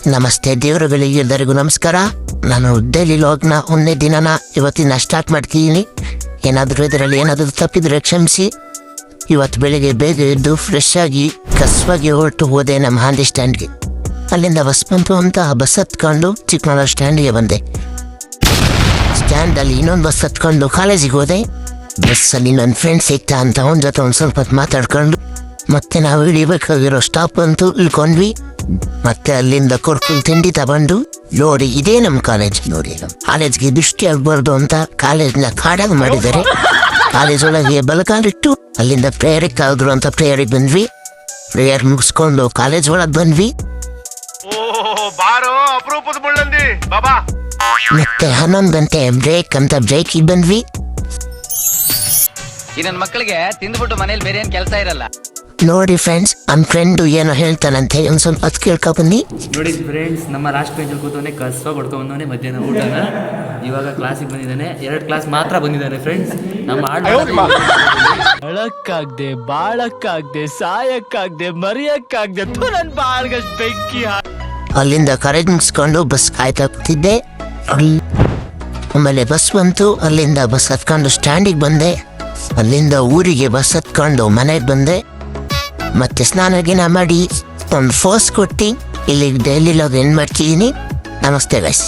ನಮಸ್ತೆ ದೇವರುಗಳಿಗೆ ಎಲ್ಲರಿಗೂ ನಮಸ್ಕಾರ. ನಾನು ಡೈಲಿ ಲಾಗ್ನ 1ನೇ ದಿನನ ಇವತ್ತಿನ ಸ್ಟಾರ್ಟ್ ಮಾಡ್ತಿದ್ದೀನಿ. ಏನಾದರೂ ಇದರಲ್ಲಿ ಏನಾದರೂ ತಪ್ಪಿದ್ರೆ ಕ್ಷಮಿಸಿ. ಇವತ್ತು ಬೆಳಿಗ್ಗೆ ಬೇಗ ಎದ್ದು ಫ್ರೆಶ್ ಆಗಿ ಕಸವಾಗಿ ಹೊರಟು ಹೋದೆ ನಮ್ಮ ಹಾಂದಿ ಸ್ಟ್ಯಾಂಡ್ಗೆ. ಅಲ್ಲಿಂದ ಬಸ್ ಬಂತು ಅಂತ ಬಸ್ ಹತ್ಕೊಂಡು ಚಿಕ್ಕಮಗಳೂರು ಸ್ಟ್ಯಾಂಡಿಗೆ ಬಂದೆ. ಸ್ಟ್ಯಾಂಡಲ್ಲಿ ಇನ್ನೊಂದು ಬಸ್ ಹತ್ಕೊಂಡು ಕಾಲೇಜಿಗೆ ಹೋದೆ. ಬಸ್ಸಲ್ಲಿ ನನ್ನ ಫ್ರೆಂಡ್ ಸಿಗ್ತಾ ಅಂತ ಅವನ ಜೊತೆ ಒಂದು ಸ್ವಲ್ಪ ಹೊತ್ತು ಮಾತಾಡ್ಕೊಂಡು ಮತ್ತೆ ನಾವು ಇಳಿಬೇಕಾಗಿರೋ ಸ್ಟಾಪ್ ಅಂತೂ ಇಳ್ಕೊಂಡ್ವಿ. ಮತ್ತೆ ಅಲ್ಲಿಂದ ಕೊರ್ಕುಲ್ ತಿಂಡಿ ತಗೊಂಡು ನೋಡಿ ಇದೇ ನಮ್ಮ ಕಾಲೇಜ್. ನೋಡಿ ಕಾಲೇಜ್ಗೆ ದೃಷ್ಟಿ ಆಗ್ಬಾರ್ದು ಅಂತ ಕಾಲೇಜ್ನ ಕಾಡಾಗಿ ಮಾಡಿದ್ದಾರೆ. ಕಾಲೇಜ್ ಒಳಗೆ ಬಲಕಾಲಿಟ್ಟು ಅಲ್ಲಿಂದ ಪ್ರೇಯರಿಗೆ ಕಾದ್ರು ಅಂತ ಪ್ರೇಯರಿಗೆ ಬಂದ್ವಿ. ಪ್ರೇಯರ್ ಮುಗಿಸ್ಕೊಂಡು ಕಾಲೇಜ್ ಒಳಗೆ ಬಂದ್ವಿ. ಮತ್ತೆ 11 ಗಂಟೆ ಬ್ರೇಕ್ ಅಂತ ಬ್ರೇಕಿಗೆ ಬಂದ್ವಿ. ಈ ನನ್ನ ಮಕ್ಕಳಿಗೆ ತಿಂದ್ಬಿಟ್ಟು ಮನೇಲಿ ಬೇರೆ ಏನ್ ಕೆಲಸ ಇರಲ್ಲ. ನೋಡಿ ಫ್ರೆಂಡ್ಸ್, ನಮ್ಮ ಫ್ರೆಂಡು ಏನೋ ಹೇಳ್ತಾನಂತೆ, ಒಂದು ಸ್ವಲ್ಪ ಹೊತ್ತು ಕೇಳ್ಕೊ ಬನ್ನಿ. ನೋಡಿ ಫ್ರೆಂಡ್ಸ್, ನಮ್ಮ ಲಾಸ್ಟ್ ಬೆಂಚಲ್ಲಿ ಕೂತವನೇ ಕಸ ಹೊಡ್ಕೊಂಬಂದವನೇ ಮಧ್ಯಾಹ್ನ ಊಟನ. ಇವಾಗ ಕ್ಲಾಸಿಗೆ ಬಂದಿದ್ದಾನೆ. 2 ಕ್ಲಾಸ್ ಮಾತ್ರ ಬಂದಿದ್ದಾನೆ ಫ್ರೆಂಡ್ಸ್. ನಮ್ಮ ಅಳಕ್ಕಾಗ್ದೆ, ಬಾಳಕ್ಕಾಗ್ದೆ, ಸಾಯಕ್ಕಾಗ್ದೆ, ಮರಿಯಕ್ಕಾಗ್ದೆ, ನನ್ನ ಬಾಳ್ಗಷ್ಟು ಬೆಂಕಿ. ಅಲ್ಲಿಂದ ಕಾಲೇಜ್ ಮುಗಿಸ್ಕೊಂಡು ಬಸ್ ಕಾಯ್ತಾ ಕೂತಿದ್ದೆ. ಆಮೇಲೆ ಬಸ್ ಬಂತು. ಅಲ್ಲಿಂದ ಬಸ್ ಹತ್ಕೊಂಡು ಸ್ಟ್ಯಾಂಡಿಗೆ ಬಂದೆ. ಅಲ್ಲಿಂದ ಊರಿಗೆ ಬಸ್ ಹತ್ಕೊಂಡು ಮನೆಗೆ ಬಂದೆ. ಮತ್ತೆ ಸ್ನಾನ ಗಿನ ಮಾಡಿ ಒಂದು ಫೋಸ್ ಕೊಟ್ಟು ಇಲ್ಲಿ ಡೈಲಿ ಲಾಗ್ ಎಂಡ್ ಮಾಡ್ತಿದ್ದೀನಿ. ನಮಸ್ತೆ ಗೈಸ್.